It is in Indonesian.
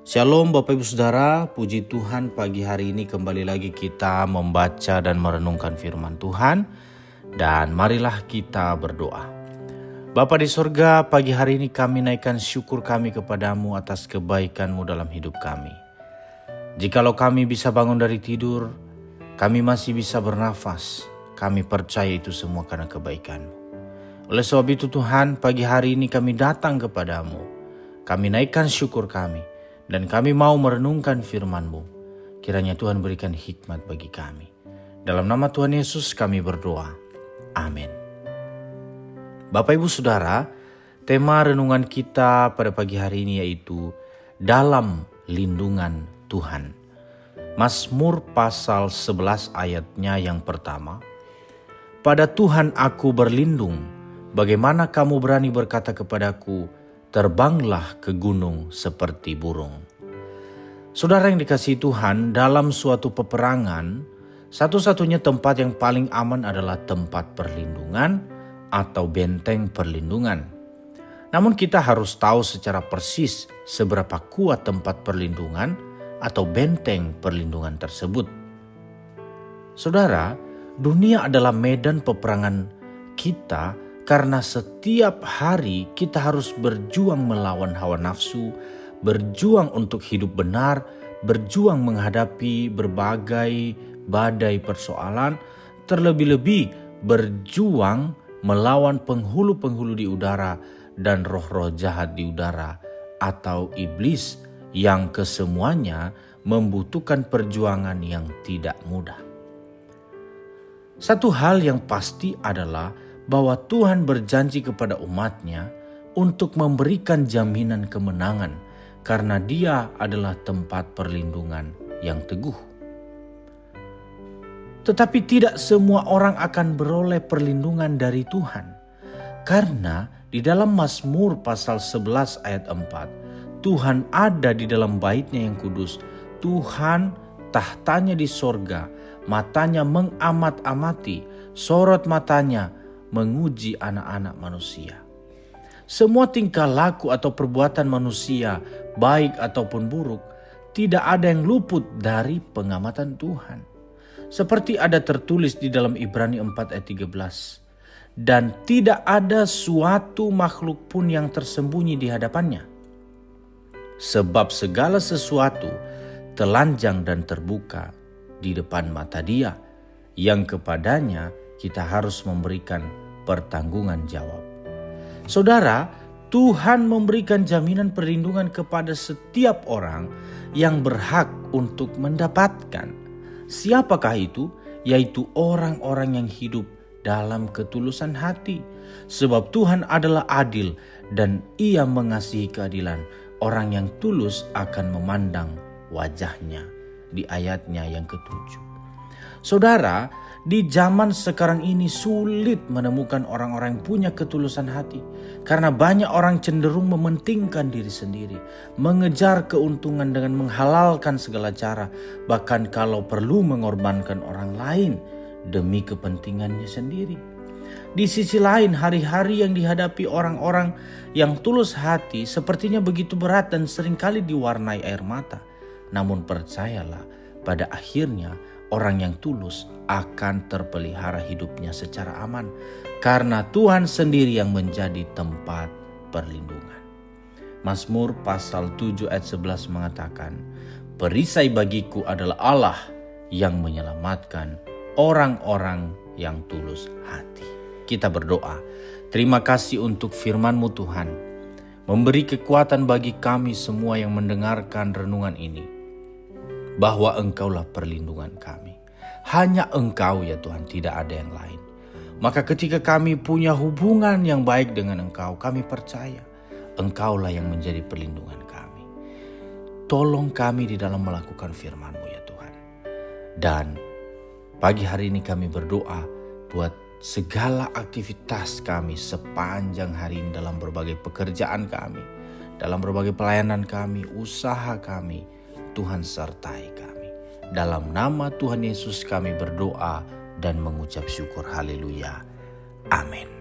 Shalom Bapak Ibu Saudara, puji Tuhan pagi hari ini kembali lagi kita membaca dan merenungkan firman Tuhan. Dan marilah kita berdoa. Bapa di sorga, pagi hari ini kami naikkan syukur kami kepadamu atas kebaikan-Mu dalam hidup kami. Jikalau kami bisa bangun dari tidur, kami masih bisa bernafas, kami percaya itu semua karena kebaikan-Mu. Oleh sebab itu Tuhan, pagi hari ini kami datang kepadamu, kami naikkan syukur kami, dan kami mau merenungkan firman-Mu. Kiranya Tuhan berikan hikmat bagi kami. Dalam nama Tuhan Yesus kami berdoa. Amin. Bapak Ibu Saudara, tema renungan kita pada pagi hari ini yaitu dalam lindungan Tuhan. Mazmur pasal 11 ayatnya yang pertama. Pada Tuhan aku berlindung, bagaimana kamu berani berkata kepadaku, terbanglah ke gunung seperti burung. Saudara yang dikasihi Tuhan, dalam suatu peperangan, satu-satunya tempat yang paling aman adalah tempat perlindungan atau benteng perlindungan. Namun kita harus tahu secara persis seberapa kuat tempat perlindungan atau benteng perlindungan tersebut. Saudara, dunia adalah medan peperangan kita karena setiap hari kita harus berjuang melawan hawa nafsu, berjuang untuk hidup benar, berjuang menghadapi berbagai badai persoalan, terlebih-lebih berjuang melawan penghulu-penghulu di udara dan roh-roh jahat di udara atau iblis yang kesemuanya membutuhkan perjuangan yang tidak mudah. Satu hal yang pasti adalah bahwa Tuhan berjanji kepada umat-Nya untuk memberikan jaminan kemenangan karena Dia adalah tempat perlindungan yang teguh. Tetapi tidak semua orang akan beroleh perlindungan dari Tuhan. Karena di dalam Mazmur pasal 11 ayat 4, Tuhan ada di dalam bait-Nya yang kudus. Tuhan tahtanya di sorga, matanya mengamat-amati, sorot matanya menguji anak-anak manusia. Semua tingkah laku atau perbuatan manusia, baik ataupun buruk, tidak ada yang luput dari pengamatan Tuhan. Seperti ada tertulis di dalam Ibrani 4 ayat 13. Dan tidak ada suatu makhluk pun yang tersembunyi di hadapannya. Sebab segala sesuatu telanjang dan terbuka di depan mata Dia, yang kepadanya kita harus memberikan pertanggungan jawab. Saudara, Tuhan memberikan jaminan perlindungan kepada setiap orang yang berhak untuk mendapatkan. Siapakah itu? Yaitu orang-orang yang hidup dalam ketulusan hati. Sebab Tuhan adalah adil dan Ia mengasihi keadilan. Orang yang tulus akan memandang wajah-Nya. Di ayatnya yang ke-7. Saudara, di zaman sekarang ini sulit menemukan orang-orang yang punya ketulusan hati. Karena banyak orang cenderung mementingkan diri sendiri. Mengejar keuntungan dengan menghalalkan segala cara. Bahkan kalau perlu mengorbankan orang lain demi kepentingannya sendiri. Di sisi lain, hari-hari yang dihadapi orang-orang yang tulus hati sepertinya begitu berat dan seringkali diwarnai air mata. Namun percayalah, pada akhirnya orang yang tulus akan terpelihara hidupnya secara aman. Karena Tuhan sendiri yang menjadi tempat perlindungan. Mazmur pasal 7 ayat 11 mengatakan, perisai bagiku adalah Allah yang menyelamatkan orang-orang yang tulus hati. Kita berdoa, terima kasih untuk firman-Mu Tuhan. Memberi kekuatan bagi kami semua yang mendengarkan renungan ini. Bahwa Engkaulah perlindungan kami. Hanya Engkau ya Tuhan, tidak ada yang lain. Maka ketika kami punya hubungan yang baik dengan Engkau, kami percaya Engkaulah yang menjadi perlindungan kami. Tolong kami di dalam melakukan firman-Mu ya Tuhan. Dan pagi hari ini kami berdoa buat segala aktivitas kami sepanjang hari ini dalam berbagai pekerjaan kami, dalam berbagai pelayanan kami, usaha kami, Tuhan sertai kami. Dalam nama Tuhan Yesus kami berdoa dan mengucap syukur. Haleluya. Amin.